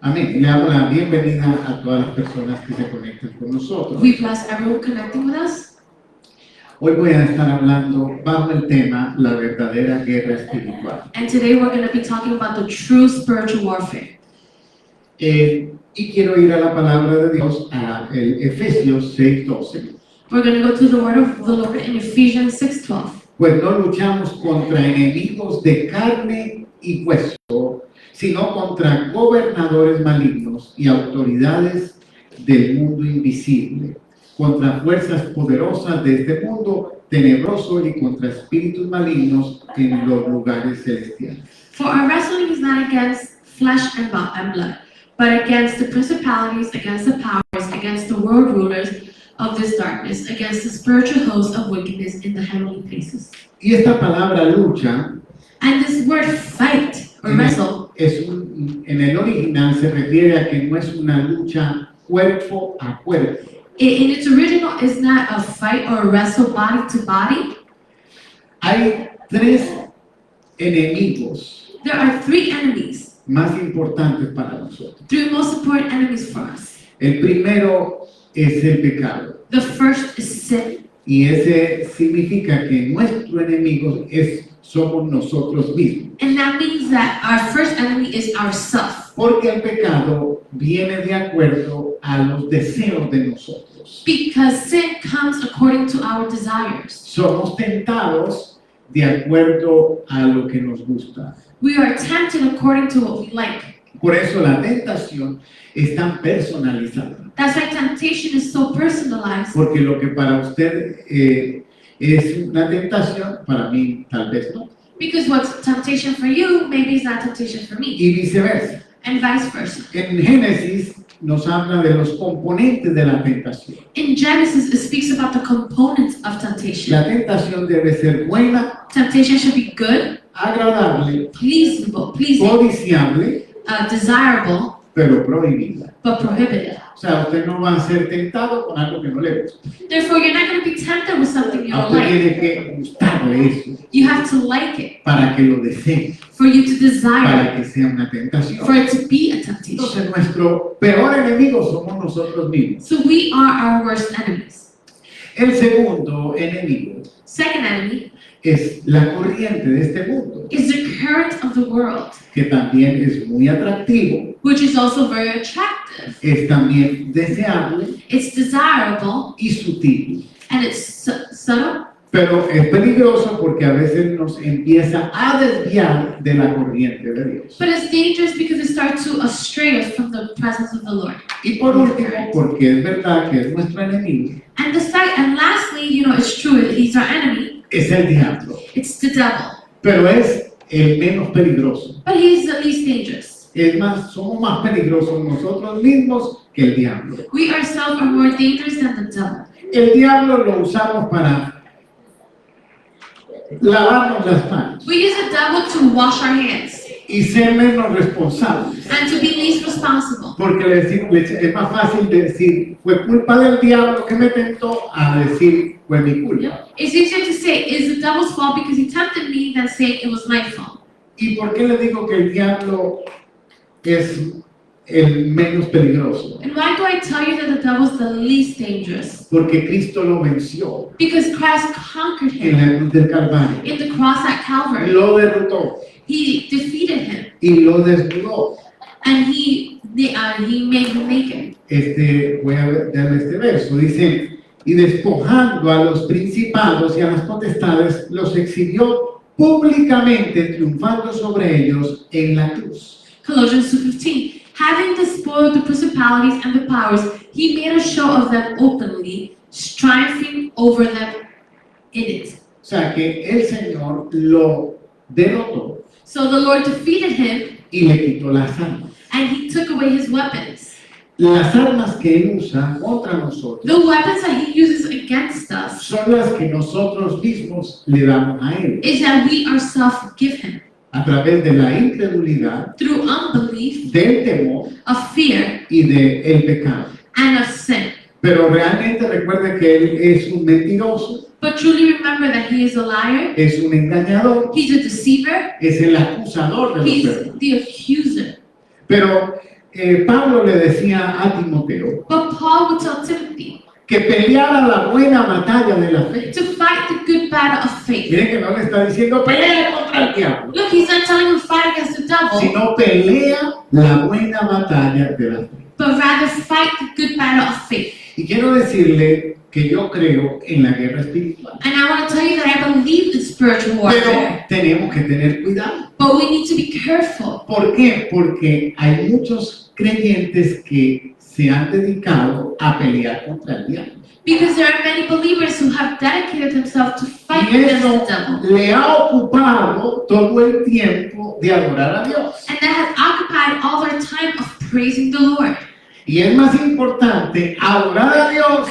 Amén. Le damos la bienvenida a todas las personas que se conectan con nosotros. We bless everyone connecting with us. Hoy voy a estar hablando bajo el tema la verdadera guerra espiritual. And today we're going to be talking about the true spiritual warfare. Y quiero ir a la palabra de Dios, a el Efesios 6:12. We're going to go to the word of the Lord in Ephesians 6:12. Pues no luchamos contra enemigos de carne y hueso, sino contra gobernadores malignos y autoridades del mundo invisible, contra fuerzas poderosas de este mundo tenebroso y contra espíritus malignos en los lugares celestiales. For our wrestling is not against flesh and blood, but against the principalities, against the powers, against the world rulers of this darkness, against the spiritual hosts of wickedness in the heavenly places. Y esta palabra lucha, And this word fight or wrestle, en el original se refiere a que no es una lucha cuerpo a cuerpo. in its original is not a fight or a wrestle body to body. Hay tres enemigos There are three enemies, más importantes para nosotros. three most important enemies for us. El primero es el pecado. The first is sin, Y ese significa que nuestro enemigo somos nosotros mismos. and that means that our first enemy is ourself. Porque el pecado viene de acuerdo a los deseos de nosotros. Because sin comes according to our desires. Somos tentados de acuerdo a lo que nos gusta. We are tempted according to what we like. Por eso la tentación es tan personalizada. That's why temptation is so personalized. Porque lo que para usted es una tentación, para mí tal vez no. Because what's temptation for you, maybe is not temptation for me, Y viceversa. and vice versa. En Génesis nos habla de los componentes de la tentación. In Genesis, it speaks about the components of temptation. La tentación debe ser buena, Temptation should be good, agradable, pleasing, codiciable, desirable, pero prohibida. but prohibited. O sea, usted no va a ser tentado con algo que no le gusta. Therefore, you're not going to be tempted with something you A don't usted like. tiene que gustarle eso You have to like it para que lo desee, for you to desire para it, que sea una tentación. for it to be a temptation. Entonces, nuestro peor enemigo somos nosotros mismos. So we are our worst enemies. El segundo enemigo Second enemy es la corriente de este mundo, is the current of the world, que también es muy atractivo, which is also very attractive. es también deseable It's desirable y sutil. and it's subtle, Pero es peligroso porque a veces nos empieza a desviar de la corriente de Dios. but it's dangerous because it starts to astray us from the presence of the Lord. Y por último, porque es verdad que es nuestro enemigo, And lastly, it's true that he's our enemy. es el diablo. It's the devil, Pero es el menos peligroso. but he's the least dangerous. Es más, somos más peligrosos nosotros mismos que el diablo. We ourselves are more dangerous than the devil. El diablo lo usamos para lavarnos las manos We use the devil to wash our hands y ser menos responsables. and to be least responsible. Porque es más fácil decir, fue culpa del diablo que me tentó, a decir, fue mi culpa. It's easier to say, it's the devil's fault because he tempted me than say it was my fault. ¿Y por qué le digo que el diablo es el menos peligroso? And why do I tell you that the devil's the least dangerous? Porque Cristo lo venció Because Christ conquered en him la cruz del Calvario. in the cross at Calvary. Lo derrotó He defeated him y lo desnudó. and he made him naked. Voy a darle este verso. Dice, y despojando a los principados y a las potestades, los exhibió públicamente, triunfando sobre ellos en la cruz. Colossians 2:15. Having despoiled the principalities and the powers, he made a show of them openly, triumphing over them in it. O sea que el Señor lo derrotó So the Lord defeated him y le quitó las armas. and he took away his weapons. Las armas que Él usa contra nosotros The weapons that he uses against us son las que nosotros mismos le damos a Él is that we ourselves give him a través de la incredulidad, through unbelief, del temor of fear, y del pecado. and of sin. Pero realmente recuerde que Él es un mentiroso, But truly remember that he is a liar, es un engañador, he's a deceiver, es el acusador de los he's hermanos. the accuser. Pero Pablo le decía a Timoteo But Paul would tell Timothy que peleara la buena batalla de la fe. to fight the good battle of faith. Miren que no le está diciendo pelea contra el diablo, Look, he's not telling him to fight against the devil, sino pelea la buena batalla de la fe. but rather fight the good battle of faith. Y quiero decirle que yo creo en la guerra espiritual, And I want to tell you that I believe in spiritual pero warfare, tenemos que tener cuidado. but we need to be careful. ¿Por qué? Porque hay muchos creyentes que se han dedicado a pelear contra el diablo. Because there are many believers who have dedicated themselves to fight Y against eso the devil. le ha ocupado todo el tiempo de adorar a Dios. And that has occupied all their time of praising the Lord. Y es más importante adorar a Dios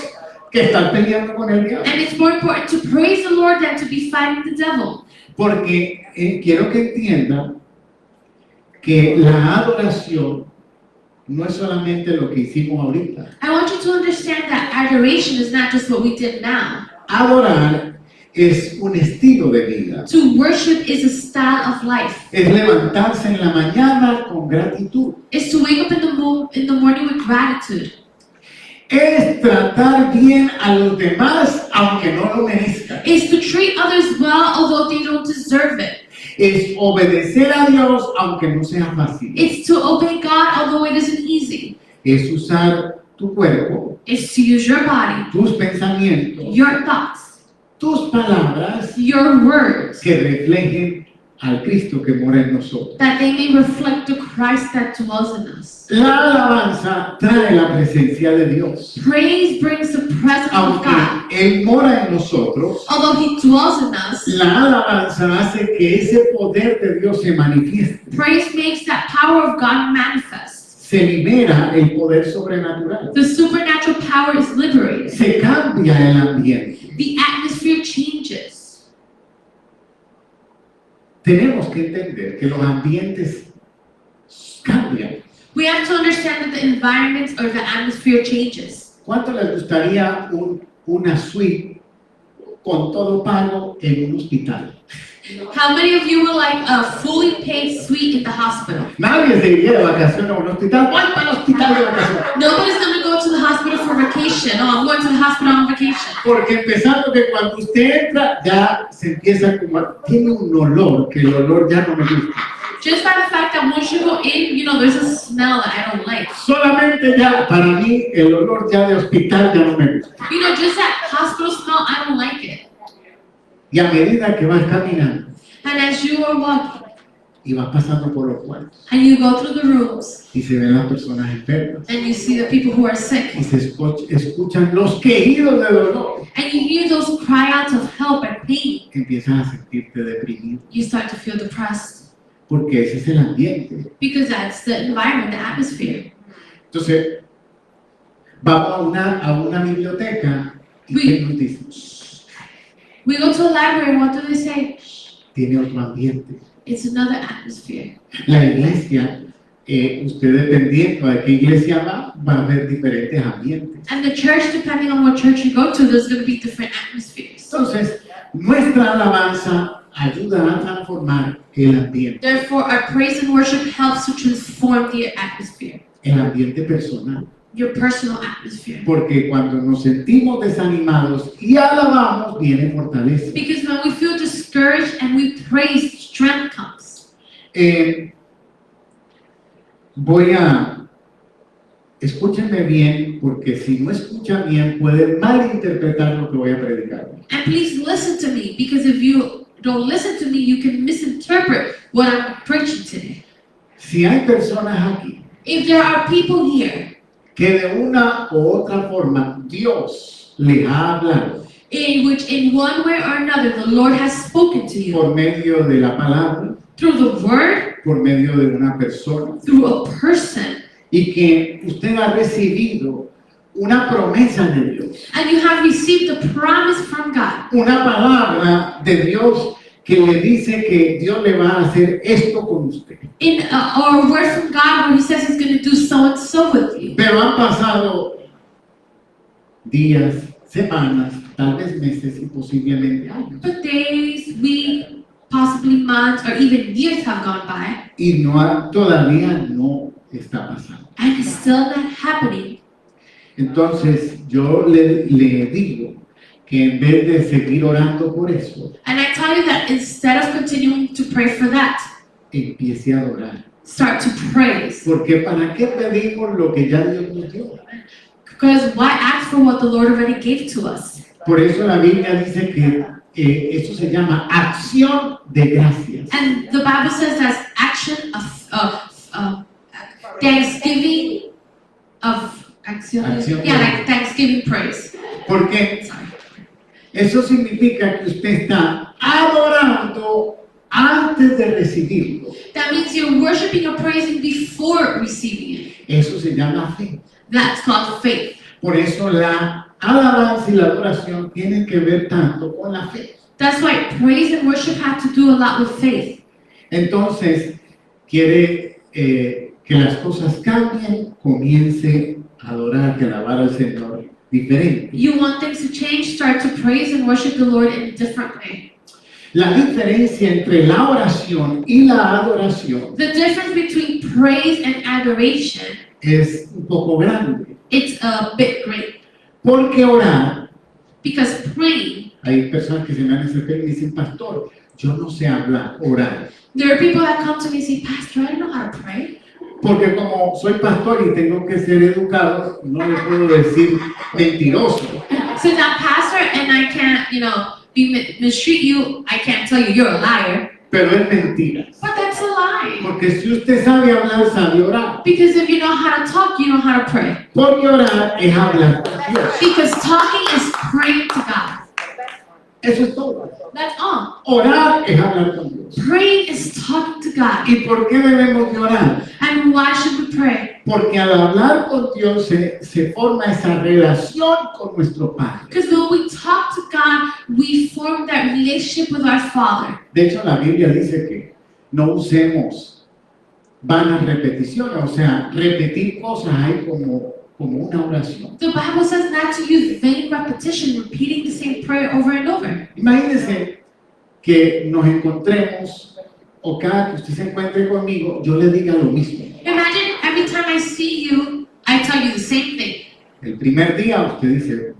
que estar peleando con el diablo. And it's more important to praise the Lord than to be fighting the devil. Porque quiero que entiendan que la adoración no es solamente lo que hicimos ahorita. I want you to understand that adoration is not just what we did now. Adorar es un estilo de vida. To worship is a style of life. Es levantarse en la mañana con gratitud. It's to wake up in the morning with gratitude. Es tratar bien a los demás aunque no lo merezcan. It's to treat others well although they don't deserve it. Es obedecer a Dios aunque no sea fácil. It's to obey God although it isn't easy. Es usar tu cuerpo, It's to use your body, tus pensamientos, your thoughts, tus palabras your words, que reflejen al Cristo que mora en nosotros. that they may reflect the Christ that dwells in us. La alabanza trae la presencia de Dios. Praise brings the presence of Aunque God. Él mora en nosotros, Although He dwells in us, la alabanza hace que ese poder de Dios se manifieste. praise makes that power of God manifest. Se libera el poder sobrenatural. The supernatural power is liberated. Se cambia el ambiente. The atmosphere changes. Tenemos que entender que los ambientes cambian. We have to understand that the environment or the atmosphere changes. ¿Cuánto les gustaría una suite con todo pago en un hospital? How many of you would like a fully paid suite in the hospital? Nadie se iría de vacaciones a un hospital. ¿Cuánto al hospital de vacaciones? Nobody's going to go to the hospital for vacation. Oh, I'm going to the hospital on vacation. Porque empezando que cuando usted entra ya se empieza como tiene un olor que el olor ya no me gusta. Just by the fact that once you go in, you know, there's a smell that I don't like. Solamente ya para mí el olor ya de hospital ya no me gusta. You know, just that hospital smell, I don't like it. Y a medida que vas caminando And as you are walking y vas pasando por los cuartos and you go through the rooms y se ven las personas enfermas and you see the people who are sick y se escuchan los quejidos de dolor, and you hear those cry outs of help and pain, empiezas a sentirte deprimido you start to feel depressed porque ese es el ambiente. because that's the environment, the atmosphere. Entonces, vamos a una biblioteca y ¿qué nos dicen? We go to a library, what do they say? Tiene otro ambiente. It's another atmosphere. La iglesia, usted dependiendo de qué iglesia va a haber diferentes ambientes. And the church, depending on what church you go to, there's going to be different atmospheres. Entonces, nuestra alabanza ayuda a transformar el ambiente Therefore, our praise and worship helps to transform the atmosphere, personal. your personal atmosphere. Porque cuando nos sentimos desanimados y alabamos, viene fortaleza. Because when we feel discouraged and we praise, strength comes. Escúchenme bien, porque si no escuchan bien, pueden malinterpretar lo que voy a predicar. And please listen to me, because if you don't listen to me, you can misinterpret what I'm preaching today. Si hay personas aquí If there are people here que de una u otra forma Dios les ha hablado in which in one way or another the Lord has spoken to you por medio de la palabra, through the word, por medio de una persona, through a person, y que usted ha recibido una promesa de Dios, and you have received the promise from God, una palabra de Dios que le dice que Dios le va a hacer esto con usted. or a word from God where He says He's going to do so and so with you. Pero han pasado días, semanas, tal vez meses y posiblemente años. But days, weeks, possibly months, or even years have gone by, Y todavía no está pasando. and it's still not happening. Entonces yo le digo que en vez de seguir orando por eso, And I tell you that instead of continuing to pray for that, empiece a adorar. start to praise. Porque ¿para qué pedimos lo que ya Dios nos dio? Because why ask for what the Lord already gave to us? Por eso la Biblia dice que eso se llama acción de gracias. And the Bible says that's action of thanksgiving, of action, Acción. yeah, like thanksgiving praise. Porque Sorry. eso significa que usted está adorando antes de recibirlo. That means you're worshiping or praising before receiving it. Eso se llama fe. That's called faith. Por eso la alabanza y la adoración tienen que ver tanto con la fe. That's why praise and worship have to do a lot with faith. Entonces, quiere que las cosas cambien, comience a adorar, que alabar al Señor diferente. You want things to change, start to praise and worship the Lord in a different way. La diferencia entre la oración y la adoración The difference between praise and adoration, es un poco grande. it's a bit great. Porque orar, Because praying, hay personas que se me han acercado y me dicen, pastor, yo no sé hablar, orar. there are people that come to me and say, Pastor, I don't know how to pray. Porque como soy pastor y tengo que ser educado, no le puedo decir mentiroso. Since I'm pastor and I can't, mistreat you, I can't tell you you're a liar. Pero es mentira. But that's a lie. Porque si usted sabe hablar, sabe orar. Because if you know how to talk, you know how to pray. Porque orar es hablar con Dios. Because talking is praying to God. Eso es todo. That's all. Orar es hablar con Dios. Praying is talking to God. ¿Y por qué debemos de orar? And why should we pray? Porque al hablar con Dios se forma esa relación con nuestro Padre. Because when we talk to God, we form that relationship with our Father. De hecho, la Biblia dice que no usemos vanas repeticiones, o sea, repetir cosas hay como una oración. The Bible says not to use vain repetition, repeating the same prayer over and over. Imagínense que nos encontremos o cada que usted se encuentre conmigo, yo le diga lo mismo. Imagine every time I see you, I tell you the same thing. El primer día usted dice,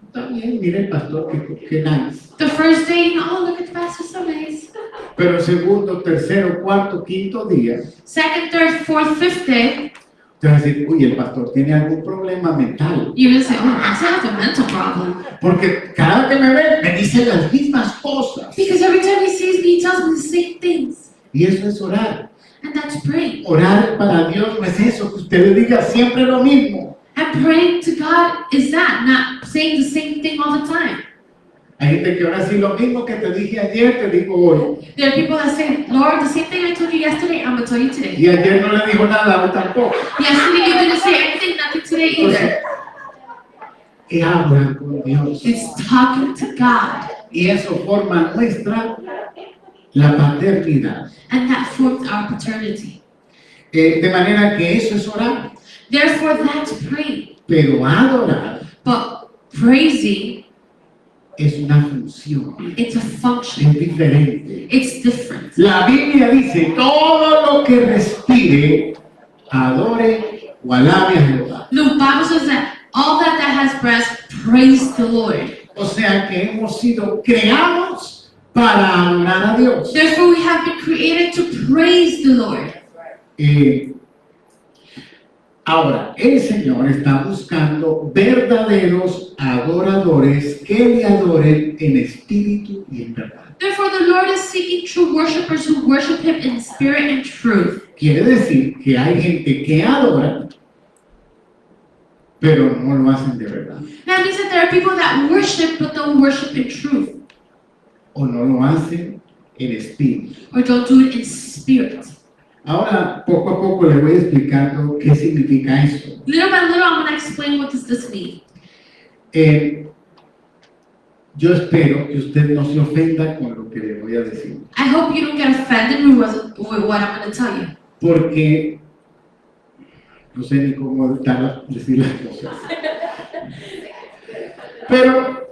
está bien, mire el pastor, qué nice. The first day, oh, look at the pastor, so nice. Pero el segundo, tercero, cuarto, quinto día, Second, third, fourth, fifth day, usted va a decir, uy, el pastor tiene algún problema mental. you're going to say, oh, pastor has a mental problem. Porque cada que me ve, me dice las mismas cosas. Because every time he sees me, he tells me the same things. Y eso es orar. And that's praying. Orar para Dios no es eso, que usted le diga siempre lo mismo. And praying to God is that, not saying the same thing all the time. Hay gente que ahora sí lo mismo que te dije ayer, te digo hoy. There are people that say, Lord, the same thing I told you yesterday, I'm going to tell you today. Y ayer no le dijo nada, hoy tampoco. Yesterday you didn't say anything, nothing today either. Y hablan con Dios. It's talking to God. Y eso forma nuestra la paternidad. And that forms our paternity. De manera que eso es orar. Therefore, that's praying. Pero adorar But praising, es una función. it's a function. Es diferente. It's different. La Biblia dice, todo lo que respire, adore o alabe a Jehová. The Bible says that all that has breath, praise the Lord. O sea que hemos sido creados para adorar a Dios. Therefore, we have been created to praise the Lord. Ahora, el Señor está buscando verdaderos adoradores que le adoren en espíritu y en verdad. Therefore, the Lord is seeking true worshipers who worship Him in spirit and truth. Quiere decir que hay gente que adora, pero no lo hacen de verdad. That means that there are people that worship but don't worship in truth, O no lo hacen en espíritu. or don't do it in spirit. Ahora, poco a poco le voy explicando qué significa eso. Little by little, I'm going to explain what does this mean. Yo espero que usted no se ofenda con lo que le voy a decir. I hope you don't get offended with what I'm going to tell you. Porque no sé ni cómo decir las cosas. Pero,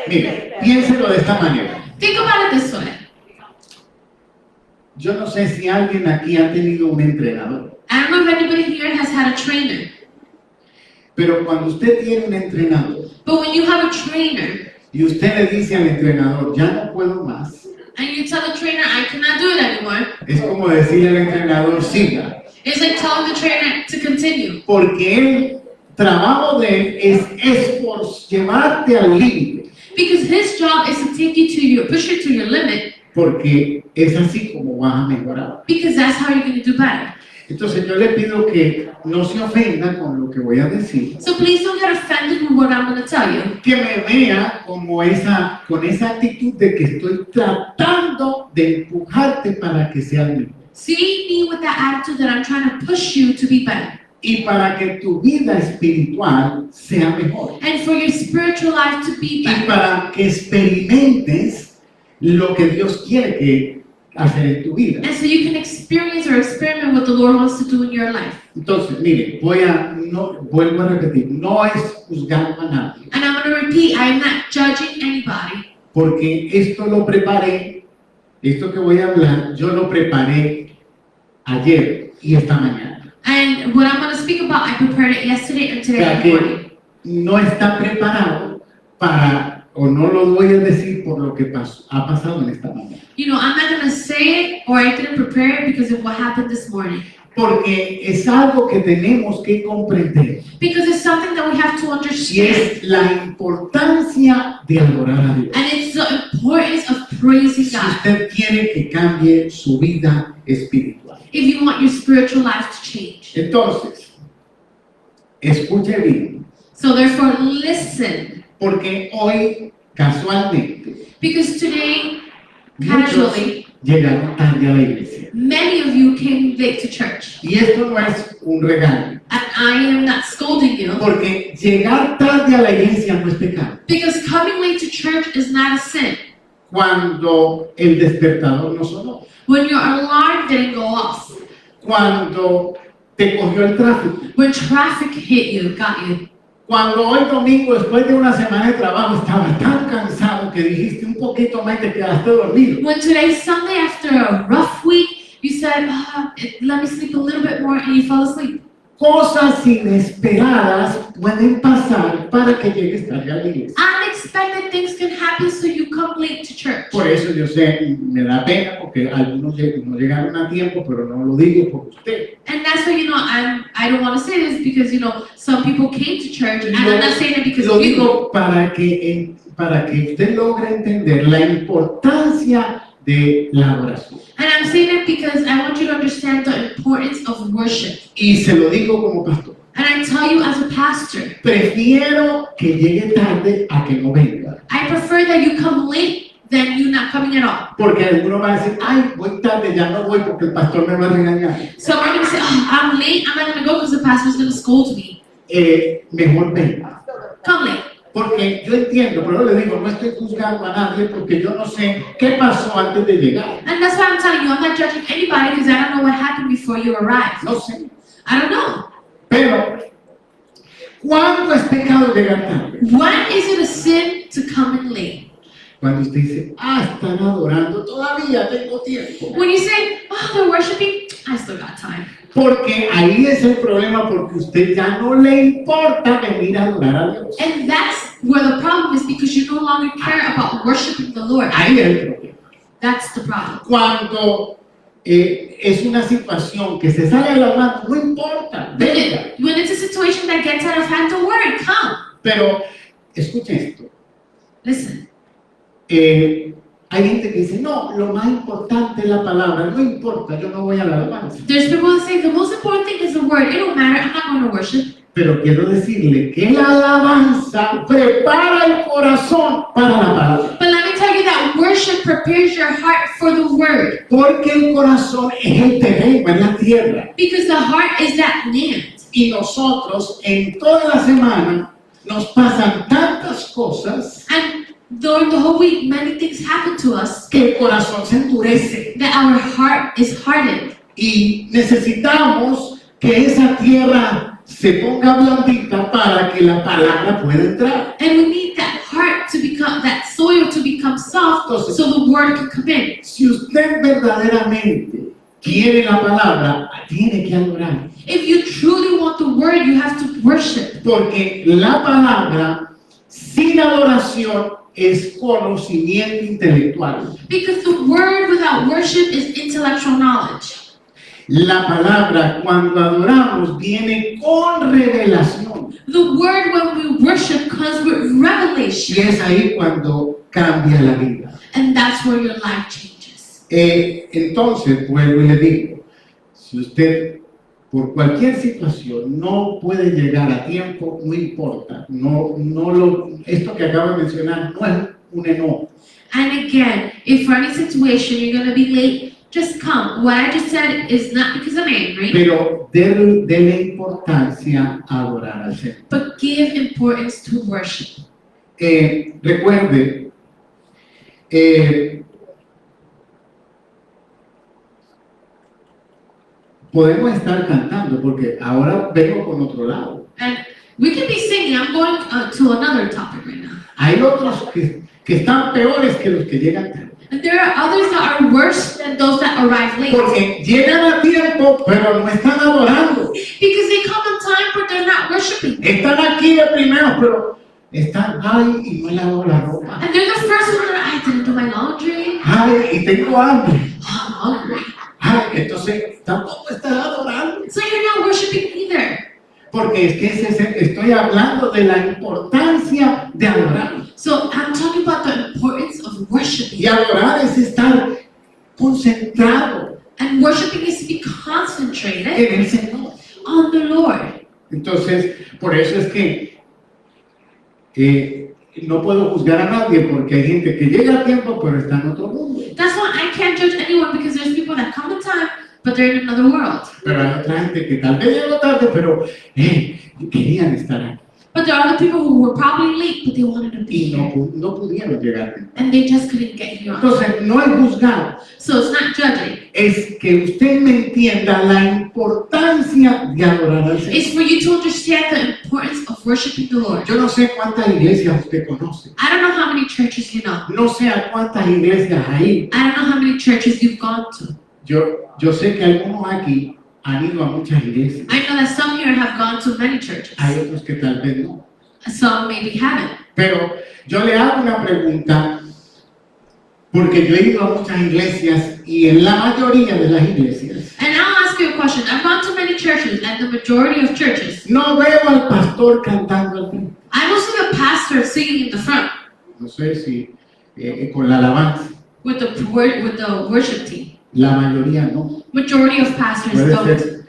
mire, piénselo de esta manera. Think about it this way. Yo no sé si alguien aquí ha tenido un entrenador. I don't know know if anybody here has had a trainer, pero cuando usted tiene un entrenador but when you have a trainer y usted le dice al entrenador, ya no puedo más, and you tell the trainer, I cannot do it anymore, es como decirle al entrenador, siga, it's like telling the trainer to continue. porque el trabajo de él es llevarte al límite, Because his job is to take you to your, push you to your limit, porque es así como vas a mejorar. because that's how you're going to do better. Entonces yo le pido que no se ofenda con lo que voy a decir, So please don't get offended with what I'm going to tell you. que me vea como con esa actitud de que estoy tratando de empujarte para que seas mejor See me with that attitude that I'm trying to push you to be better. y para que tu vida espiritual sea mejor And for your spiritual life to be y better. para que experimentes lo que Dios quiere que hacer en tu vida. And so you can experience or experiment what the Lord wants to do in your life. Entonces, mire, vuelvo a repetir, no es juzgando a nadie, And I'm going to repeat, I am not judging anybody. porque esto lo preparé, esto que voy a hablar, yo lo preparé ayer y esta mañana. And what I'm going to speak about, I prepared it yesterday and O today sea in the morning. que no está preparado para, o no lo voy a decir por lo que ha pasado en esta mañana. You know, I'm not going to say it or I didn't prepare it because of what happened this morning. Porque es algo que tenemos que comprender Because it's something that we have to y understand. es la importancia de adorar a Dios. And it's the importance of praising Si God. usted quiere que cambie su vida espiritual. If you want your spiritual life to change. Entonces, escuche bien, So therefore, listen. porque hoy, casualmente, Because today, muchos casually, llegaron tarde a la iglesia. many of you came late to church. Y esto no es un regalo, And I am not scolding you. porque llegar tarde a la iglesia no es pecado. Because coming late to church is not a sin. Cuando el despertador no sonó, When your alarm didn't go off. cuando te cogió el tráfico, When traffic hit you, got you. cuando hoy domingo, después de una semana de trabajo, estabas tan cansado que dijiste un poquito más y te quedaste dormido. When today's Sunday after a rough week, you said, let me sleep a little bit more, and you fell asleep. Cosas inesperadas pueden pasar para que llegues tarde a la iglesia. Unexpected things can happen so you come late to church. Por eso yo sé, me da pena porque algunos no llegaron a tiempo, pero no lo digo por usted. And that's why, I don't want to say this because, some people came to church, and I'm not saying it because Lo of you. digo para que usted logre entender la importancia de la oración. And I'm saying it because I want you to understand the importance of worship. Y se lo digo como pastor. And I tell you as a pastor, Prefiero que llegue tarde a que no venga. I prefer that you come late than you not coming at all. Porque alguno va a decir, ay, voy tarde, ya no voy porque el pastor me va a regañar. So we're going to say, I'm late, I'm not going to go because the pastor's going to scold me. Mejor venga. Come late. Porque yo entiendo, pero le digo, no estoy juzgando a nadie porque yo no sé qué pasó antes de llegar. And that's why I'm telling you, I'm not judging anybody because I don't know what happened before you arrived. No sé. I don't know. Pero, ¿cuándo es pecado llegar tarde? When is it a sin to come in late? Cuando usted dice, están adorando, todavía tengo tiempo. When you say, they're worshiping, I still got time. Porque ahí es el problema, porque usted ya no le importa venir a adorar a Dios. And that's where the problem is because you no longer care about worshiping the Lord. Ahí es el problema. That's the problem. Cuando es una situación que se sale de la mano, no importa, venga. When it's a situation that gets out of hand, don't worry, come. Pero, escuche esto. Listen. Hay gente que dice, no, lo más importante es la palabra, no importa, yo no voy a la alabanza. There's people that say the most important thing is the word. It don't matter, I'm not going to worship. Pero quiero decirle que la alabanza prepara el corazón para la palabra. But let me tell you that worship prepares your heart for the word. Porque el corazón es el terreno, es la tierra. Because the heart is that land. Y nosotros en toda la semana nos pasan tantas cosas And during the whole week, many things happen to us que el corazón se endurece. that our heart is hardened. Y necesitamos que esa tierra se ponga blandita para que la palabra pueda entrar. And we need that heart to become, that soil to become soft so the word can come in. Si usted verdaderamente quiere la palabra, tiene que adorar. If you truly want the word, you have to worship. Porque la palabra sin adoración es conocimiento intelectual. Because the word without worship is intellectual knowledge. La palabra cuando adoramos viene con revelación. The word when we worship comes with Y revelation. es ahí cuando cambia la vida. And that's where your life changes. Entonces, vuelvo y le digo, si usted por cualquier situación no puede llegar a tiempo, no importa. Esto que acabo de mencionar no es un enojo. And again, if for any situation you're going to be late, just come. What I just said is not because I'm angry, Pero dele importancia a adorar al Señor. but give importance to worship. Recuerde, podemos estar cantando porque ahora vengo con otro lado. And we can be singing. I'm going to another topic right now. Hay otros que están peores que los que llegan tarde. And there are others that are worse than those that arrive late. Porque llegan a tiempo, pero no están adorando. Because they come on time, but they're not worshiping. Están aquí de primeros, pero están, ay, y no he lavado la ropa. And they're the first one that I didn't do my laundry. Ay, y tengo hambre. Oh, I'm hungry. Ay, entonces tampoco estás adorando. So you're not worshiping either. Porque es que estoy hablando de la importancia de adorar. So I'm talking about the importance of worshiping. Y adorar es estar concentrado And worshiping is to be concentrated en el Señor. on the Lord. Entonces, por eso es que no puedo juzgar a nadie porque hay gente que llega a tiempo pero está en otro mundo. That's why I can't judge anyone, because there's people that come on time, but they're in another world. Pero hay otra gente que tal vez llegó tarde, pero querían estar aquí But there are other people who were probably late, but they wanted to be y here. no pudieron llegar. And they just couldn't get here on time. Entonces, no es juzgar, So it's not judging. es que usted me entienda la importancia de adorar al Señor. It's for you to understand the importance of worshiping the Lord. Yo no sé cuántas iglesias usted conoce, I don't know how many churches you know. no sé a cuántas iglesias hay. I don't know how many churches you've gone to. Yo sé que algunos aquí han ido a muchas iglesias, I know that some here have gone to many churches. hay otros que tal vez no. Some maybe haven't. Pero yo le hago una pregunta, porque yo he ido a muchas iglesias y en la mayoría de las iglesias And I'll ask you a question. I've gone to many churches, and the majority of churches, no veo al pastor cantando al frente. I don't see the pastor singing in the front No sé si con la alabanza, with the worship team. la mayoría no. Majority of pastors Puede don't. ser.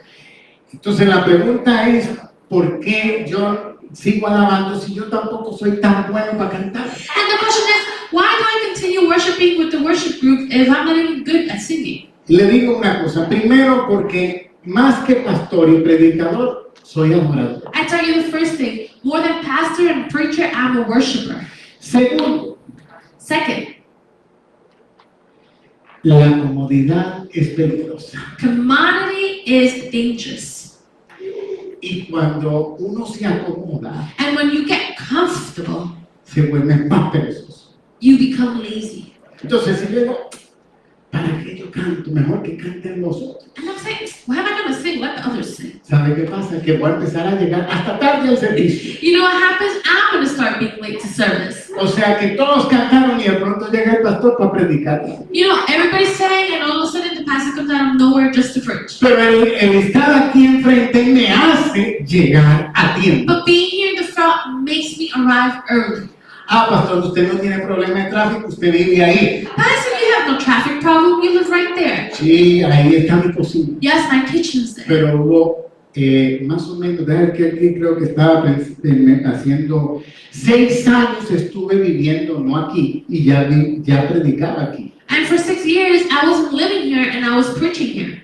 Entonces la pregunta es, ¿por qué yo sigo alabando si yo tampoco soy tan bueno para cantar? And the question is, why do I continue worshiping with the worship group if I'm not even good at singing? Le digo una cosa, primero porque más que pastor y predicador, soy adorador. I tell you the first thing, more than pastor and preacher, I'm a worshiper. Segundo, Second, la comodidad es peligrosa. commodity is dangerous. Y cuando uno se acomoda, And when you get comfortable, se vuelve más perezoso. you become lazy. Entonces, si yo digo, ¿para qué yo canto? Mejor que canten los otros. And I'm saying, why am I going to sing? Let the others sing. ¿Sabe qué pasa? Que voy a empezar a llegar hasta tarde al servicio. You know what happens? I'm going to start being late to service. O sea que todos cantaron y de pronto llega el pastor para predicar. You know, everybody's saying, and all of a sudden the pastor comes out of nowhere just to preach. Pero el estar aquí enfrente me hace llegar a tiempo. But being here in the front makes me arrive early. Ah, pastor, usted no tiene problema de tráfico, usted vive ahí. Pastor, you have no traffic problem. You live right there. Sí, ahí está mi cocina. Yes, my kitchen's there. Pero hubo más o menos, déjame que aquí creo que estaba haciendo 6 años estuve viviendo, no aquí, y ya predicaba aquí. And for 6 years, I wasn't living here and I was preaching here.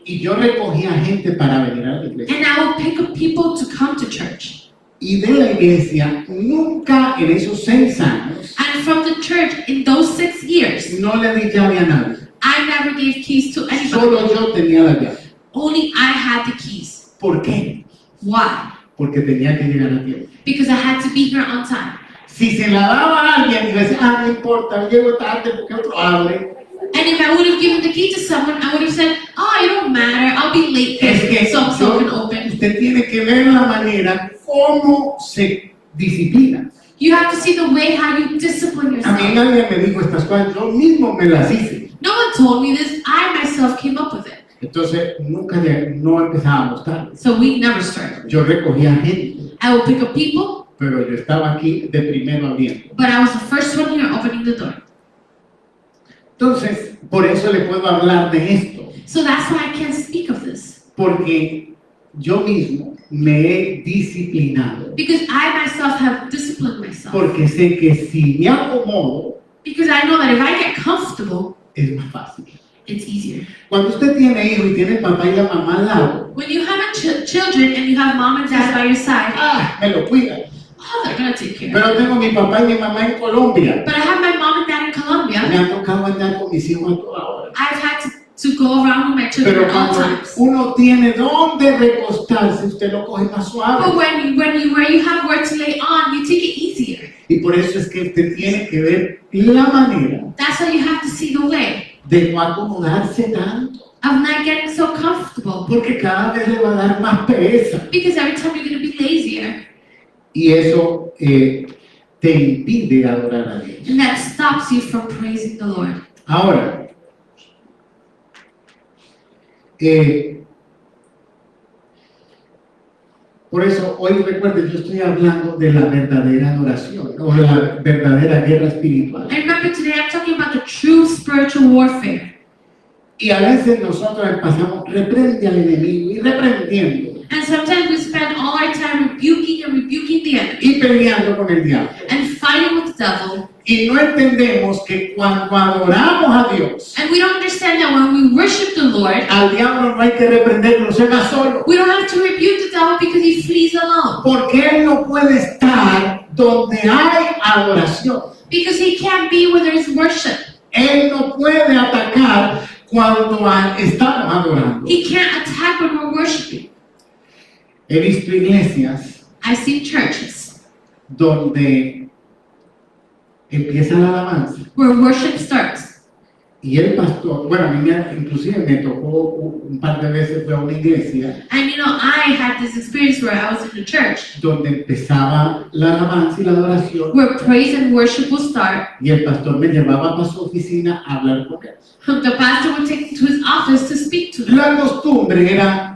Y yo recogía gente para venir a la iglesia. And I would pick up people to come to church. Y de la iglesia, nunca en esos 6 años, And from the church, in those 6 years, no le di llave a nadie. I never gave keys to anybody. Solo yo tenía la llave. Only I had the keys. ¿Por qué? Why? Porque tenía que llegar a tiempo. Because I had to be here on time. Si se la daba a alguien y le decía, no importa, llego tarde porque otro abre. And And if I would have given the key to someone, I would have said, oh, it don't matter, I'll be late Es que so can open. usted tiene que ver la manera cómo se disciplina. You have to see the way how you discipline A mí yourself. nadie me dijo estas cosas, yo mismo me las hice. No one told me this, I myself came up with it. Entonces no empezábamos tarde. So we never started. Yo recogía gente, I would pick up people, pero yo estaba aquí de primero abriendo. but I was the first one here opening the door. Entonces, por eso le puedo hablar de esto, So that's why I can't speak of this. porque yo mismo me he disciplinado, Because I myself have disciplined myself. porque sé que si me acomodo Because I know that if I get comfortable, es más fácil. it's easier. Cuando usted tiene hijos y tiene el papá y la mamá al lado, When you have children and you have mom and dad by your side, me lo cuidan. oh, they're gonna take care of it. Pero tengo mi papá y mi mamá en Colombia. But I have my mom and dad in Me Colombia. ha tocado andar con mis hijos a toda hora. I've had to go around with my children Pero at all cuando times. uno tiene dónde recostarse, usted lo coge más But suave. where you have where to lay on, you take it easier. Y por eso es que usted tiene que ver la manera That's why you have to see the way de no acomodarse tanto. of not getting so comfortable. Porque cada vez le va a dar más pereza. Because every time you're gonna be lazier, Y eso te impide adorar a Dios. and that stops you from praising the Lord. Ahora, por eso hoy recuerden, yo estoy hablando de la verdadera adoración o de la verdadera guerra espiritual. And remember, today I'm talking about the true spiritual warfare. Y a veces nosotros pasamos reprende al enemigo y reprendiendo And sometimes we spend all our time rebuking and rebuking the enemy y peleando con el diablo. and fighting with the devil. Y no entendemos que cuando adoramos a Dios, And we don't understand that when we worship the Lord, al diablo no hay que reprenderlo, se va solo. we don't have to rebuke the devil because he flees alone. Porque él no puede estar donde hay adoración. Because he can't be where there is worship. Él no puede atacar cuando estamos adorando. He can't attack when we're worshiping. He visto iglesias I've seen churches donde empieza la alabanza where worship starts. y el pastor, bueno, a mí inclusive me tocó un par de veces, fue a una iglesia And you know, I had this experience where I was in a church donde empezaba la alabanza y la adoración where praise and worship will start. y el pastor me llevaba para su oficina a hablar con él. The pastor would take me to his office to speak to them. La costumbre era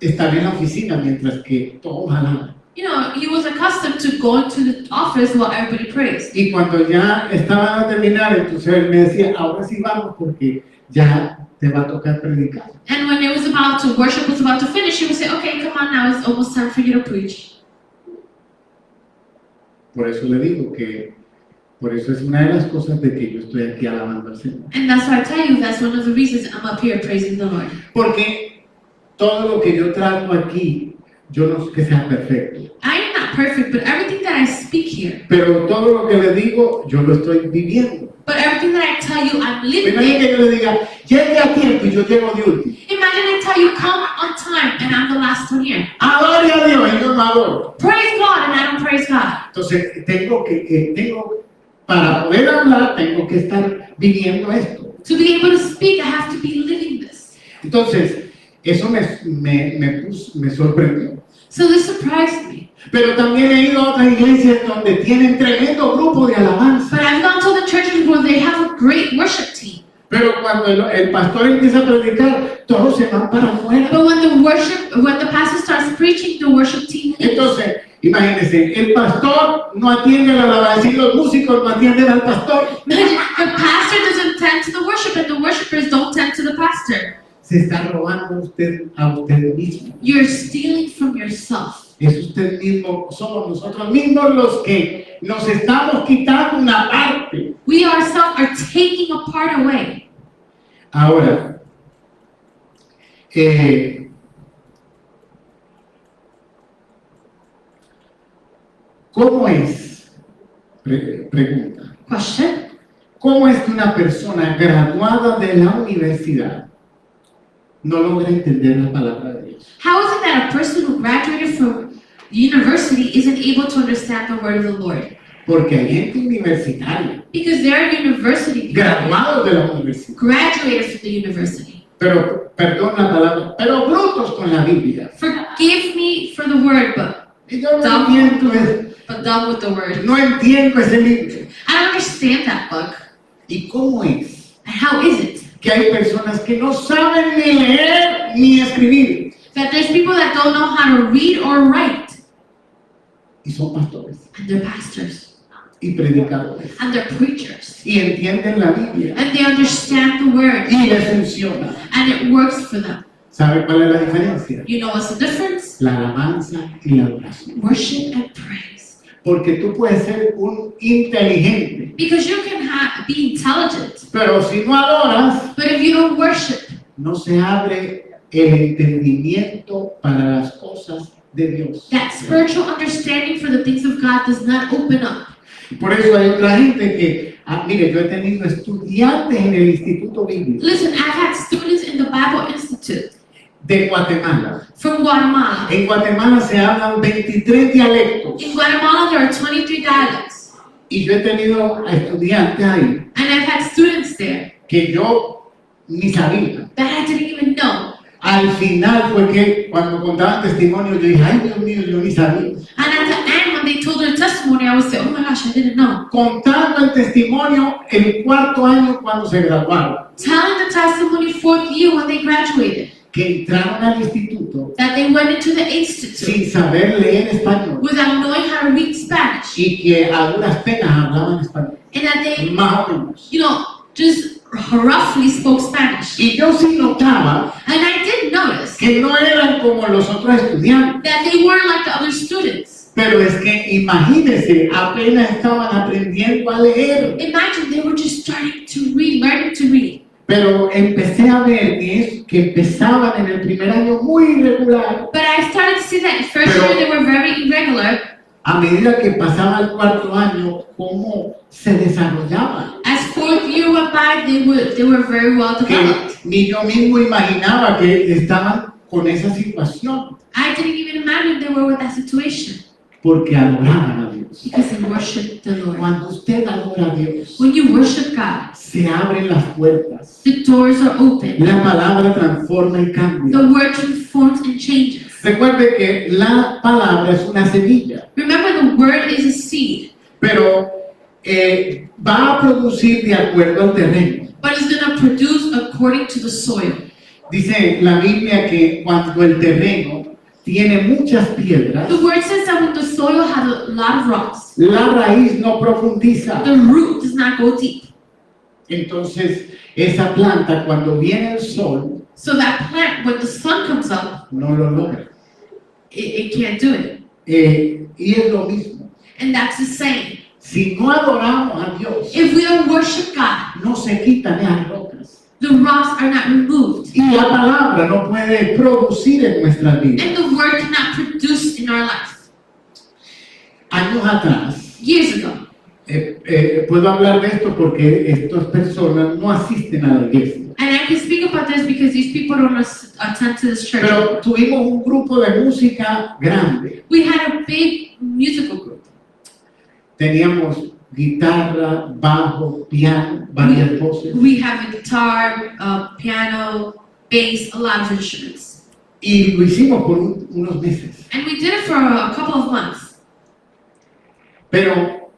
estar en la oficina mientras que todos alaban. You know, he was accustomed to going to the office while everybody praised. Y cuando ya estaban a terminar, entonces él me decía, ahora sí vamos porque ya te va a tocar predicar. And when it was about to, worship was about to finish, he would say, okay, come on now, it's almost time for you to preach. Por eso le digo que, por eso es una de las cosas de que yo estoy aquí alabando al Señor. And that's why I tell you, that's one of the reasons I'm up here praising the Lord. Porque todo lo que yo trato aquí, yo no es que sea perfecto, I am not perfect, but everything that I speak here, pero todo lo que le digo, yo lo estoy viviendo. but everything that I tell you, I'm living Imagínate it. que yo le diga, llegue a tiempo y yo llego de último. Imagine I tell you, come on time, and I'm the last one here. Adore a Dios y yo no adoro. Praise God, and I don't praise God. Entonces, para poder hablar, tengo que estar viviendo esto. To be able to speak, I have to be living this. Entonces, eso me sorprendió. So this surprised me. Pero también he ido a otras iglesias donde tienen tremendo grupo de alabanza. But I've gone to the churches where they have a great worship team. Pero cuando el pastor empieza a predicar, todos se van para afuera. But when the pastor starts preaching, the worship team leaves. Entonces, imagínense, el pastor no atiende a la alabanza y los músicos no atienden al pastor. Imagine, the pastor doesn't tend to the worship, and the worshipers don't tend to the pastor. Se está robando usted a usted mismo. You're stealing from yourself. Es usted mismo, somos nosotros mismos los que nos estamos quitando una parte. We ourselves are taking a part away. Ahora, ¿cómo es? Pregunta. Question. ¿Cómo es que una persona graduada de la universidad no logra entender la palabra de Dios? How is it that a person who graduated from university isn't able to understand the word of the Lord? Porque hay gente universitaria, Because there are university people, graduados de la universidad, graduated from the university. pero, perdón la palabra, pero brutos con la Biblia. Forgive me for the word, Y yo no dumb entiendo, but dumb with the word. no entiendo ese libro. I don't understand that book. ¿Y cómo es And how is it que hay personas que no saben ni leer ni escribir that there's people that don't know how to read or write, y son pastores and they're pastors, y predicadores and they're preachers, y entienden la Biblia and they understand the word, y les funciona? and it works for them? ¿Sabe cuál es la diferencia? You know what's the difference? La alabanza y la adoración. Worship and praise. Porque tú puedes ser un inteligente, Because you can be intelligent, pero si no adoras, but if you don't worship, no se abre el entendimiento para las cosas de Dios. that spiritual understanding for the things of God does not open up. Por eso hay otra gente que, mire, yo he tenido estudiantes en el Instituto Bíblico Listen, I've had students in the Bible Institute de Guatemala. from Guatemala. En Guatemala se hablan 23 dialectos In Guatemala, there are 23 dialects, y yo he tenido a estudiantes ahí and I've had students there que yo ni sabía. that I didn't even know. Al final fue que cuando contaban testimonio yo dije, ay Dios mío, yo ni sabía. And at the end, when they told their testimony, I would say, oh my gosh, I didn't know. Contando el testimonio el cuarto año cuando se graduaron, Telling the testimony fourth year when they graduated, que entraron al instituto that they went into the institute sin saber leer español without knowing how to read Spanish, y que a duras penas hablaban español, and that they, más o menos. just roughly spoke Spanish. Y yo sí notaba And I did notice que no eran como los otros estudiantes, that they weren't like the other students. pero es que imagínense, apenas estaban aprendiendo a leer. Imagine they were just starting to read, learning to read. Pero empecé a ver que empezaban en el primer año muy irregular. But I started to see that first year they were very irregular. A medida que pasaba el cuarto año, cómo se desarrollaban. As fourth year went by, they were very well Que developed. ni yo mismo imaginaba que estaban con esa situación, I didn't even imagine they were with that situation porque adoraban a Dios. because they worshiped the Lord. Cuando usted adora a Dios, When you worship God, se abren las puertas. the doors are open. La palabra transforma y cambia. The word transforms and changes. Recuerde que la palabra es una semilla, Remember, the word is a seed, pero va a producir de acuerdo al terreno. but it's going to produce according to the soil. Dice la Biblia que cuando el terreno tiene muchas piedras, The word says that when the soil has a lot of rocks, la raíz no profundiza. the root does not go deep. Entonces, esa planta cuando viene el sol So that plant, when the sun comes up, no lo logra. it can't do it. Y es lo mismo. And that's the same. Si no adoramos a Dios, If we don't worship God, no se quitan las rocas. the rocks are not removed. Y la palabra no puede producir en nuestras vidas. And the word cannot produce in our life. Años atrás, Years ago, puedo hablar de esto porque estas personas no asisten a la iglesia. and I can speak about this because these people don't attend to this church. Pero tuvimos un grupo de música grande. We had a big musical group. Teníamos guitarra, bajo, piano, varias voces. We have a guitar, piano, bass, a lot of instruments. Y lo hicimos por unos meses. And we did it for a couple of months. Pero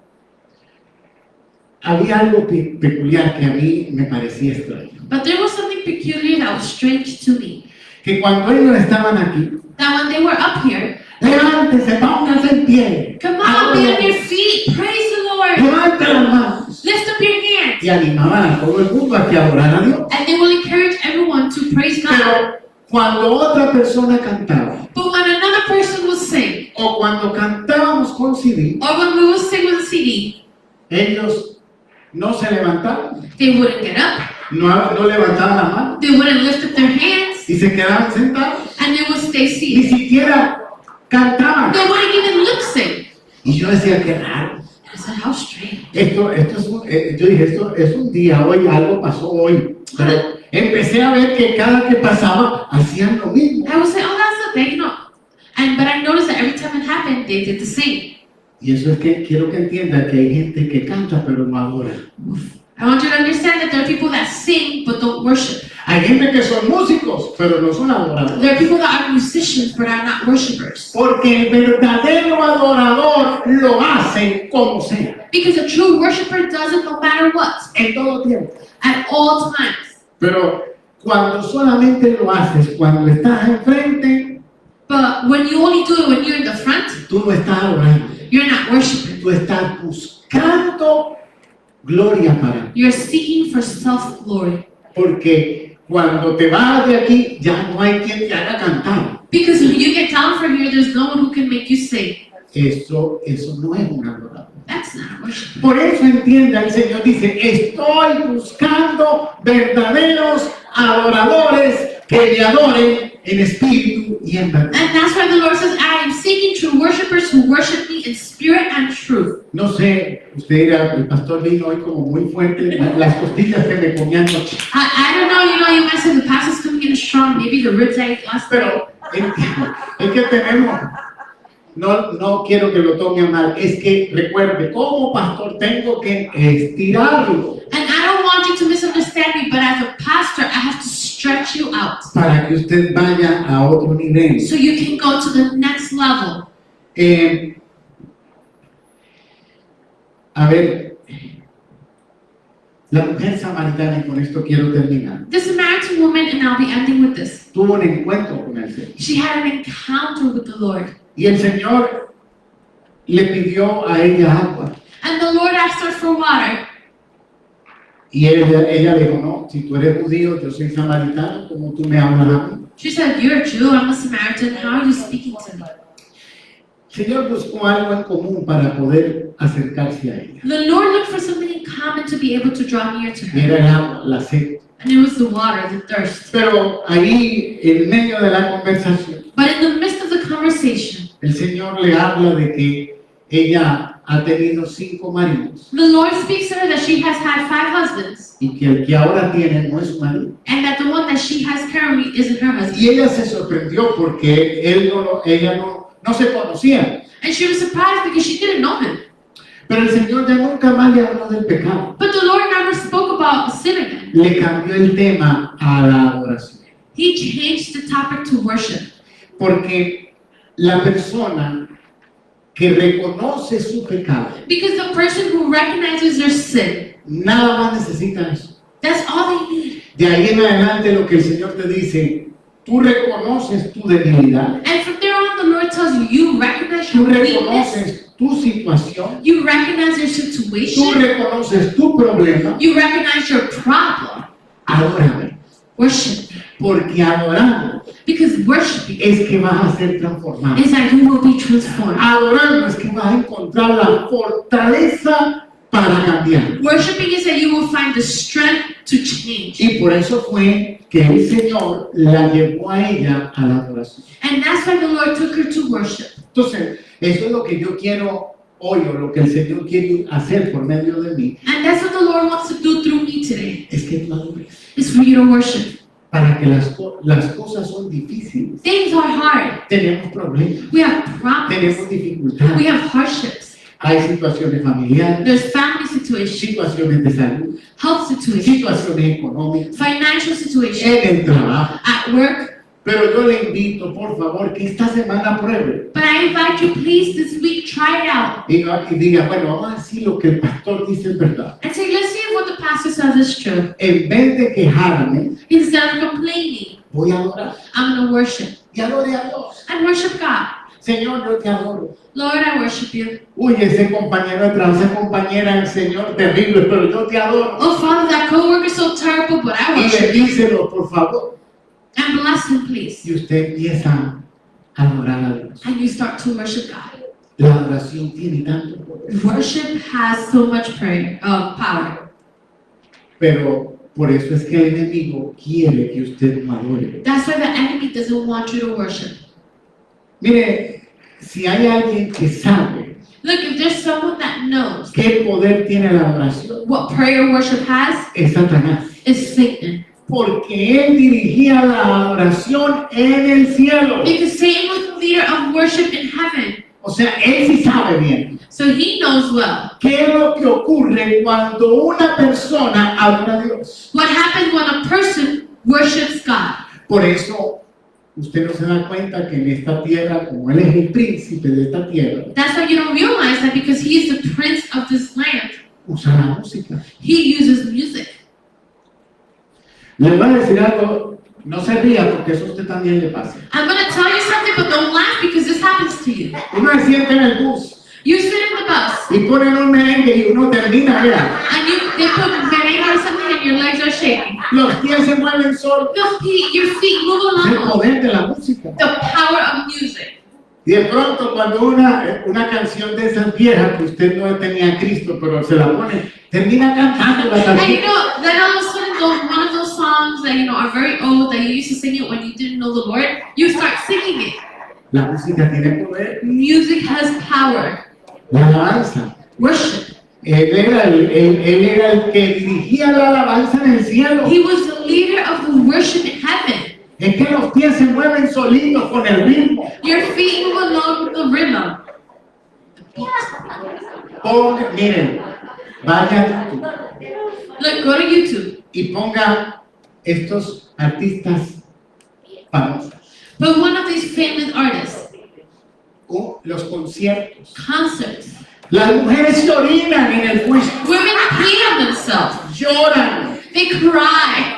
había algo peculiar que a mí me parecía extraño. But there was something peculiar that was strange to me. Que cuando ellos estaban aquí, That when they were up here, levántese, póngase en pie. come on, be on your feet, praise the Lord, Levante las manos. lift up your hands. Y animaban a todo el mundo a que adorara a Dios. And they will encourage everyone to praise God. Pero cuando otra persona cantaba, But when another person will sing, o cuando cantábamos con CD, or when we will sing with a CD, ellos no se levantaban, they wouldn't get up, no levantaban la mano they wouldn't lift up their hands, y se quedaban sentados. and they would stay Ni seated. siquiera cantaban. They wouldn't even lip sync. Y yo decía, qué raro. I said, how strange. Esto es yo dije, esto es un día hoy, algo pasó hoy. Pero empecé a ver que cada que pasaba hacían lo mismo. I would say, oh, that's a big no. But I noticed that every time it happened, they did the same. Y eso es que quiero que entienda que hay gente que canta pero no adora. I want you to understand that there are people that sing but don't worship. Hay gente que son músicos pero no son adoradores. There are people that are musicians but are not worshipers. Porque el verdadero adorador lo hace como sea, Because a true worshiper does it no matter what, en todo tiempo. at all times. Pero cuando solamente lo haces cuando estás enfrente, But when you only do it when you're in the front, tú no estás adorando. you're not worshiping. Tú estás buscando gloria para mí. You're seeking for self-glory. Porque cuando te vas de aquí, ya no hay quien te haga cantar. Because when you get down from here, there's no one who can make you sing. Eso no es un adorador. That's not worship. Por eso entienda, el Señor dice, estoy buscando verdaderos adoradores que me adoren en espíritu y en verdad. And that's why the Lord says, I am seeking true worshipers who worship me in spirit and truth. No sé, usted dirá, el pastor vino hoy como muy fuerte, las costillas que me comían anoche. I don't know, you might say the pastor's coming in strong, maybe the ribs I ate last night. Pero es que tenemos, no quiero que lo tome a mal, es que recuerde, como pastor tengo que estirarlo And I don't want you to misunderstand me, but as a pastor, I have to stretch you out para que usted vaya a otro nivel. so you can go to the next level. A ver, la mujer samaritana, y con esto quiero terminar, The Samaritan woman, and I'll be ending with this. tuvo un encuentro con el Señor. She had an encounter with the Lord. Y el Señor le pidió a ella agua. And the Lord asked her for water. Y ella dijo, no, si tú eres judío, yo soy samaritano, ¿cómo tú me hablas a mí? She said, You're a Jew, I'm a Samaritan, how are you speaking to me? El Señor buscó algo en común para poder acercarse a ella. The Lord looked for something in common to be able to draw near to Y her. era el agua, la sed. And it was the water, the thirst. Pero ahí, en medio de la conversación, But in the midst of the conversation, el Señor le habla de que ella ha tenido 5 maridos the Lord speaks to her that she has had 5 husbands, y que el que ahora tiene no es su marido. and that the one that she has currently isn't her husband. Y ella se sorprendió porque ella no se conocía. And she was surprised because she didn't know him. Pero el Señor ya nunca más le habló del pecado. But the Lord never spoke about sin again. Le cambió el tema a la adoración. He changed the topic to worship. Porque la persona que reconoce su pecado, Because the person who recognizes their sin, nada más necesita eso. that's all they need. De ahí en adelante lo que el Señor te dice, tú reconoces tu debilidad, And from there on, the Lord tells you, you recognize tú your weakness, reconoces tu situación, you recognize your tú situation, reconoces tu problema, you recognize your problem. adórame. Worship. Porque adorando Because worshiping es que vas a ser transformado. is that you will be transformed. Adorando es que vas a encontrar la fortaleza para cambiar. Worshiping is that you will find the strength to change. Y por eso fue que el Señor la llevó a ella a la adoración. And that's why the Lord took her to worship. Entonces, eso es lo que yo quiero hoy, o lo que el Señor quiere hacer por medio de mí, And that's what the Lord wants to do through me today, es que tú adores. is for you to worship. Para que las cosas son difíciles. Things are hard. Tenemos problemas, We have problems. tenemos dificultades. We have hardships. Hay situaciones familiares, There's family situations, situaciones de salud, health situations, situaciones económicas, financial situations, en el trabajo. at work. Pero yo le invito, por favor, que esta semana pruebe But I invite you, please, this week, try it out. y diga, bueno, vamos a decir lo que el pastor dice es verdad. And say, let's see if what the pastor says is true. En vez de quejarme, Instead of complaining, voy a adorar. I'm going to worship. Y adore a Dios. And worship God. Señor, yo te adoro. Lord, I worship you. Uy, ese compañero de trabajo, esa compañera, el Señor, terrible, pero yo te adoro. Oh, Father, that coworker is so terrible, but I Y worship you. bendícelo, por favor. And bless him, please. Y usted empieza a adorar a Dios. And you start to worship God. La adoración tiene tanto poder. Worship has so much power. Pero por eso es que el enemigo quiere que usted no adore. That's why the enemy doesn't want you to worship. Mire, si hay alguien que sabe Look, if there's someone that knows qué poder tiene la adoración, what prayer worship has, es Satanás. it's Satan. Porque él dirigía la adoración en el cielo. Because Satan was the leader of worship in heaven. O sea, él sí sabe bien. So he knows well qué es lo que ocurre cuando una persona adora a Dios. what happens when a person worships God. Por eso, usted no se da cuenta que en esta tierra, como Él es el príncipe de esta tierra, That's why you don't realize that because he is the prince of this land, usa la música. he uses music. Le voy a decir algo, no se ría porque eso a usted también le pasa. I'm going to tell you something, but don't laugh because this happens to you. Uno se siente en el bus You sit in the bus y ponen un merengue y uno termina, vea, and they put merengue or something and your legs are shaking. los pies se mueven solos. Your feet move Es el along. poder de la música. The power of music. Y de pronto cuando una canción de esas viejas que usted no tenía a Cristo, pero se la pone, termina cantando la And canción. then all of a sudden, one of those songs that are very old that you used to sing it when you didn't know the Lord, you start singing it. La música tiene poder. Music has power. La alabanza. Worship. Él era el que dirigía la alabanza en el cielo. He was the leader of the worship in heaven. Es que los pies se mueven solitos con el ritmo. Your feet move along with the rhythm. Miren, vaya a YouTube Look, go to YouTube. y ponga estos artistas famosos. But one of these famous artists, Los conciertos. concerts, Las mujeres se orinan en el juicio. women pee on themselves. Lloran. They cry.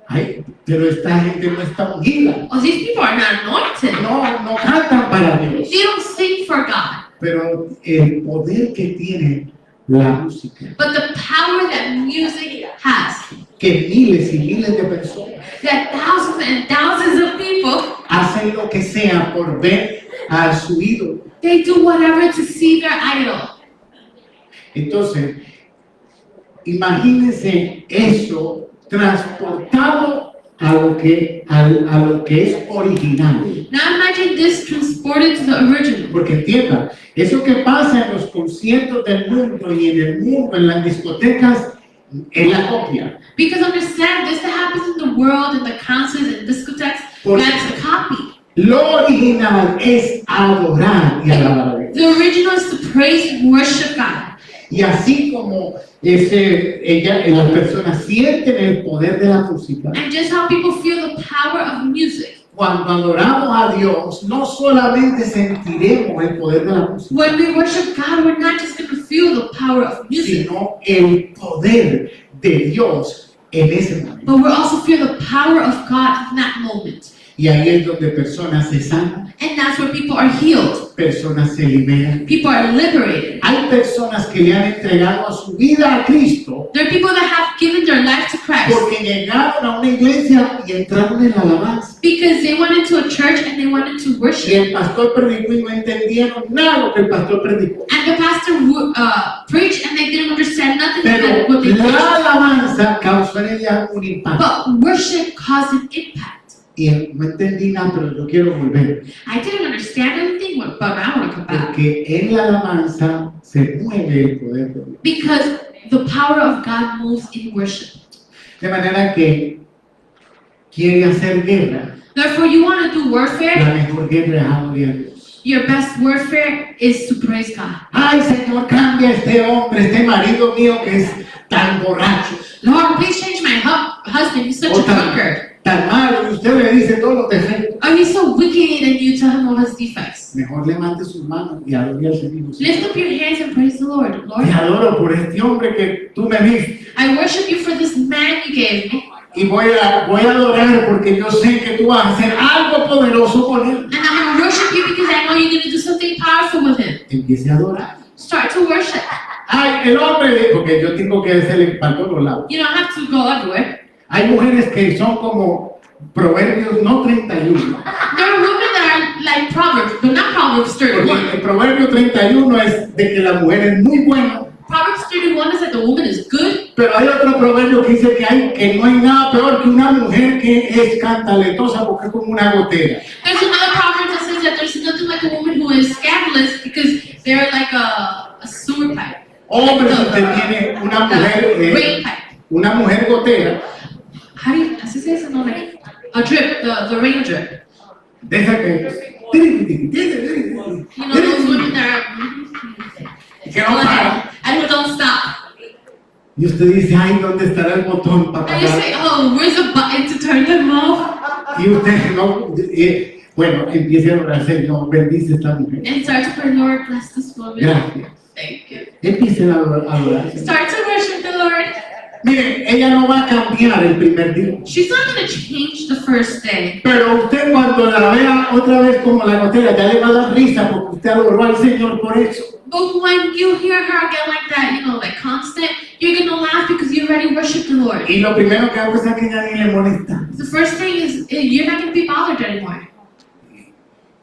Ay, pero esta gente no está ungida. Oh, these people are not anointed. No cantan para Dios. They don't sing for God. Pero el poder que tiene la música, But the power that music has, que miles y miles de personas that thousands and thousands of people, hacen lo que sea por ver a su ídolo. they do whatever to see their idol. Entonces, imagínense eso transportado a lo que es original. Now imagine this transported to the original. Porque entienda, eso que pasa en los conciertos del mundo y en el mundo, en las discotecas, es la copia. Because understand, this that happens in the world, in the concerts and discotheques, Por- that's a copy. Lo original es adorar y alabar a Dios. The original is to praise and worship God. Y así como las personas sienten el poder de la música, And just how people feel the power of music. cuando adoramos a Dios, no solamente sentiremos el poder de la música, When we worship God, we're not just going to feel the power of music, sino el poder de Dios en ese momento. but we'll also feel the power of God in that moment. Y ahí es donde personas se sanan, And that's where people are healed. personas se liberan. People are liberated. Hay personas que le han entregado a su vida a Cristo There are people that have given their life to Christ porque llegaron a una iglesia y entraron en la alabanza. because they went into a church and they wanted to Y worship. el pastor predicó y no entendieron nada lo que el pastor predicó. And the pastor preached and they didn't understand nothing Pero of what they la preached. alabanza causó en ella un impacto. But worship caused an impact. Y no entendí nada, pero yo quiero volver. I didn't understand anything, but I want to come back. Porque en la alabanza se mueve el poder de Dios. Because the power of God moves in worship. De manera que quiere hacer guerra. Therefore, you want to do warfare, La mejor guerra es adorar a Dios. your best warfare is to praise God. Ay, Señor, cambia este hombre, este marido mío que es tan borracho, Lord, please change my husband. He's such o a drunkard. tan malo, y usted le dice todos los defectos. Oh, he's so wicked, and you tell him all his defects. Mejor levante sus manos y adore al Señor. Lift up your hands and praise the Lord. Lord, Te adoro por este hombre que tú me diste. I worship you for this man you gave me. Y voy a adorar porque yo sé que tú vas a hacer algo poderoso con él. And I'm going to worship you because I know you're going to do something powerful with him. Empiece a adorar. Start to worship. Ay, el hombre, porque yo tengo que hacerle para todos lados. You don't have to go everywhere. Hay mujeres que son como Proverbios, no 31. There are women that are like Proverbs, but not Proverbs Porque 31. el Proverbio 31 es de que la mujer es muy buena. Proverbs 31 is that the woman is good, Pero hay otro proverbio que dice que no hay nada peor que una mujer que es cantaletosa porque es como una gotera. there's another proverb that says that there's nothing like a woman who is scandalous because they're like a sewer pipe. Hombre, si usted tiene Rain pipe. una mujer gotera, How do you, así se dice, no, like a drip, the rain drip. de esa que... You know, those women that are, Y usted dice, ay, ¿dónde estará el botón para And you apagar? say, oh, where's the button to turn them off? Y usted no, bueno, empiece a orar, Señor, bendice a esta mujer. And start to pray, Lord, bless this woman. Gracias. Thank you. Empiecen a adorar. Señor. Start to worship the Lord. Miren, ella no va a cambiar el primer día. She's not going to change the first day. Pero usted cuando la vea otra vez como la gotera, ya le va a dar risa porque usted adoró al Señor por eso. But when you hear her again like that, like constant, you're going to laugh because you already worshiped the Lord. Y lo primero que hago es que ya ni le molesta. The first thing is you're not going to be bothered anymore.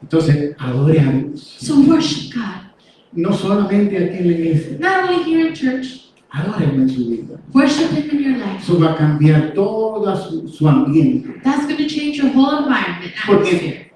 Entonces, adore a Dios. So worship God. No solamente aquí en la iglesia, Not only here in church, adórelo en su vida. worship Him in your life. Eso va a cambiar todo su ambiente. That's going to change your whole environment, atmosphere. Porque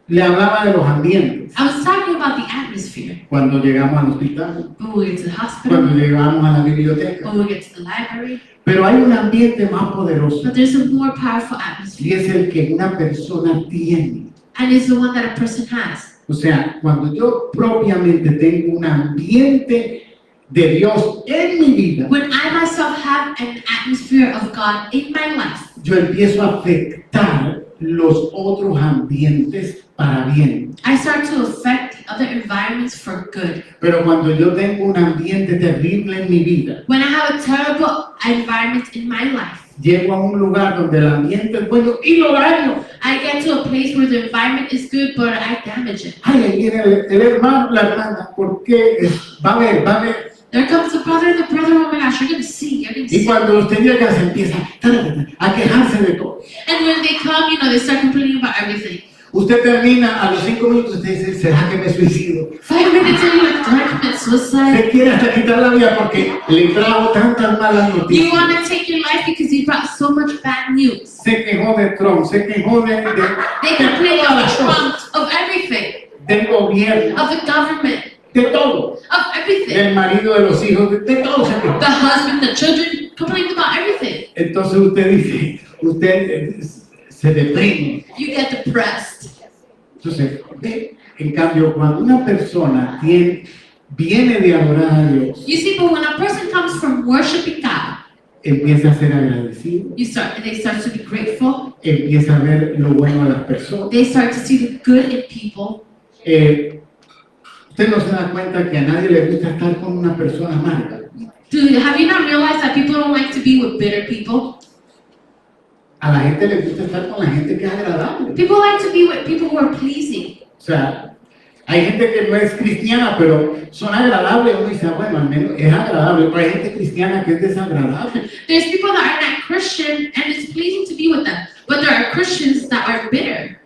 le hablaba de los ambientes. I was talking about the atmosphere. Cuando llegamos al hospital, When we get to the hospital, cuando llegamos a la biblioteca. when we get to the library. Pero hay un ambiente más poderoso But there's a more powerful y atmosphere. es el que una persona tiene. And it's the one that a person has. O sea, cuando yo propiamente tengo un ambiente de Dios en mi vida, When I myself have an atmosphere of God in my life, yo empiezo a afectar los otros ambientes para bien. I start to affect other environments for good. Pero cuando yo tengo un ambiente terrible en mi vida, When I have a terrible environment in my life, llego a un lugar donde el ambiente es bueno y lo daño. I get to a place where the environment is good, but I damage it. Ay, ahí viene el hermano, la hermana, porque va a ver, va a ver. There comes the brother, oh my gosh, you're gonna see, you're gonna Y see. cuando usted llega se empieza a quejarse de todo. And when they come, they start complaining about everything. Usted termina a los 5 minutos y usted dice, ¿será que me suicido? 5 minutes in, you're like, do I commit suicide? Se quiere hasta quitar la vida porque le trajo tantas malas You noticias. want to take your life because you brought so much bad news. Se quejó de Trump, se quejó They complain todas of las Trump, cosas, of everything, del gobierno, of the government, de todo, of everything. del marido, de los hijos, de todo se quejó. The husband, the children, complaining about everything. Entonces usted dice, usted se deprime. You get depressed. Entonces, en cambio, cuando una persona viene de adorar a Dios, You see, but when a person comes from worshiping God, empieza a ser agradecido, they start to be grateful. empieza a ver lo bueno de las personas. They start to see the good in people. Usted no se da cuenta que a nadie le gusta estar con una persona amarga. Have you not realized that people don't like to be with bitter people? A la gente le gusta estar con la gente que es agradable. People like to be with people who are pleasing. O sea, hay gente que no es cristiana, pero son agradables. Uno dice, bueno, al menos es agradable. Pero hay gente cristiana que es desagradable. There's people that are not Christian and it's pleasing to be with them. But there are Christians that are bitter.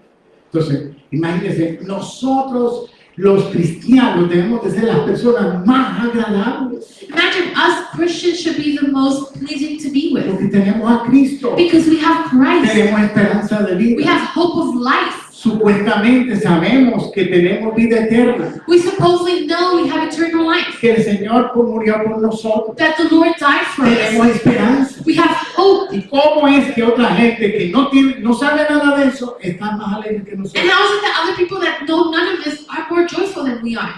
Entonces, imagínense, nosotros los cristianos debemos de ser las personas más agradables. Imagine us Christians should be the most pleasing to be with. Porque tenemos a Cristo. Because we have Christ. Tenemos esperanza de We vida. have hope of life. Supuestamente sabemos que tenemos vida eterna. We supposedly know we have eternal life. Que el Señor murió por nosotros. That the Lord died for Tenemos us. esperanza. We have hope. ¿Y cómo es que otra gente que no sabe nada de eso está más alegre que And nosotros? how is it that other people that know none of this are more joyful than we are?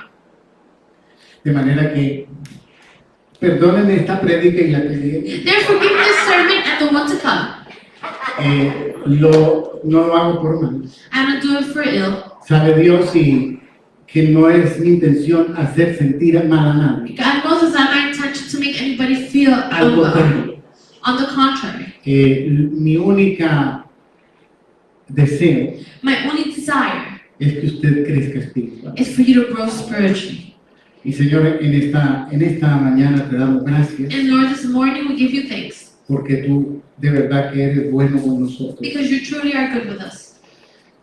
De manera que, perdónenme esta prédica y la que viene. Therefore, give this sermon and the one to come. No lo hago por mal. I don't do it for ill. Sabe Dios y que no es mi intención hacer sentir mal a nadie. God knows it's not my intention to make anybody feel Al unwell. contrario, On the contrary, mi única deseo my only desire es que usted crezca espiritual. is for you to grow spiritually. Y Señor, en esta mañana te damos gracias And Lord, this morning we give you thanks porque tú de verdad que eres bueno con nosotros. because you truly are good with us.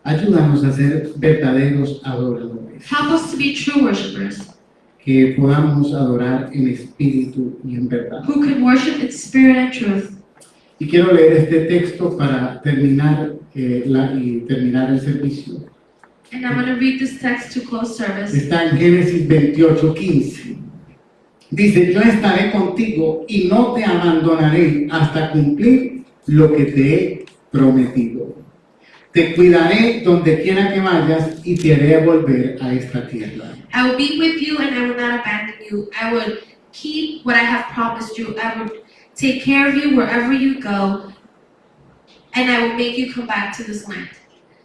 Ayúdanos a ser verdaderos adoradores, Help us to be true worshipers que podamos adorar en espíritu y en verdad. who can worship in spirit and truth. Y quiero leer este texto para terminar terminar el servicio. And I'm going to read this text to close service. Está en Génesis 28:15. Dice, yo estaré contigo y no te abandonaré hasta cumplir lo que te he prometido. Te cuidaré donde quiera que vayas y te haré volver a esta tierra. I will be with you and I will not abandon you. I will keep what I have promised you. I will take care of you wherever you go, and I will make you come back to this land.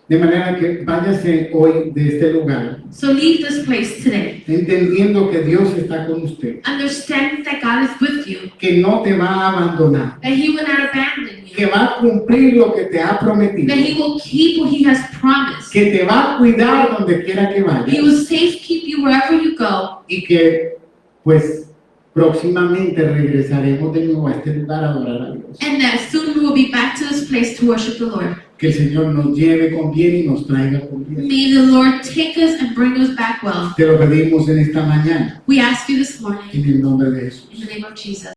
De manera que váyase hoy de este lugar, So leave this place today, entendiendo que Dios está con usted, understanding that God is with you, que no te va a abandonar, that He will not abandon que you, va a cumplir lo que te ha prometido, that He will keep what He has promised. que te va a cuidar donde quiera que He vayas will safe keep you wherever you go, y que pues próximamente regresaremos de nuevo a este lugar a adorar a Dios. and that soon we will be back to this place to worship the Lord. Que el Señor nos lleve con bien y nos traiga con bien. May the Lord take us and bring us back well. Te lo pedimos en esta mañana, We ask you this morning en el nombre de Jesús. in the name of Jesus.